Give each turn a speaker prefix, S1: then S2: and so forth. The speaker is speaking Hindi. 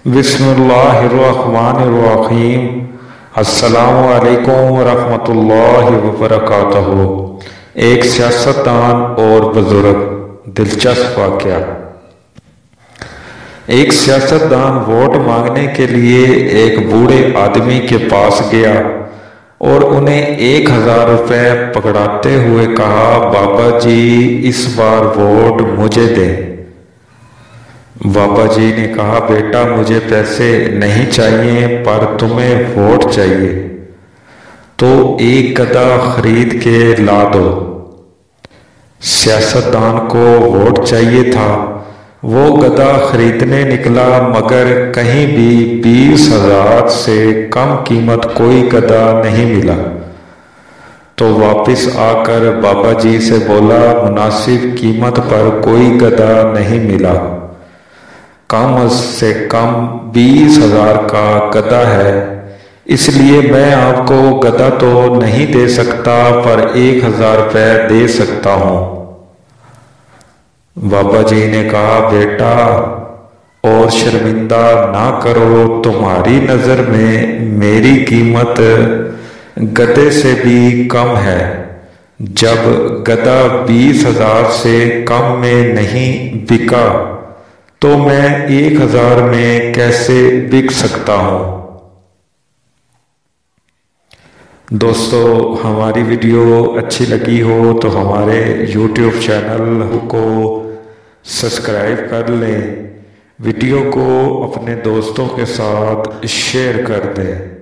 S1: बिस्मिल्लाहिर्रहमानिर्रहीम। अस्सलामु अलैकुम वरहमतुल्लाहि वबरकातुहू। एक सियासतदान और बुजुर्ग। दिलचस्प वाक़या। एक सियासतदान वोट मांगने के लिए एक बूढ़े आदमी के पास गया और उन्हें 1000 रुपये पकड़ाते हुए कहा, बाबा जी इस बार वोट मुझे दें। बाबा जी ने कहा, बेटा मुझे पैसे नहीं चाहिए पर तुम्हें वोट चाहिए तो एक गधा खरीद के ला दो। सियासतदान को वोट चाहिए था। वो गधा खरीदने निकला मगर कहीं भी 20,000 से कम कीमत कोई गधा नहीं मिला। तो वापस आकर बाबा जी से बोला, मुनासिब कीमत पर कोई गधा नहीं मिला। कम से कम 20,000 का गधा है, इसलिए मैं आपको गधा तो नहीं दे सकता पर 1000 रुपये दे सकता हूँ। बाबा जी ने कहा, बेटा और शर्मिंदा ना करो, तुम्हारी नज़र में मेरी कीमत गधे से भी कम है। जब गधा 20,000 से कम में नहीं बिका तो मैं 1000 में कैसे बिक सकता हूँ। दोस्तों, हमारी वीडियो अच्छी लगी हो तो हमारे YouTube चैनल को सब्सक्राइब कर लें, वीडियो को अपने दोस्तों के साथ शेयर कर दें।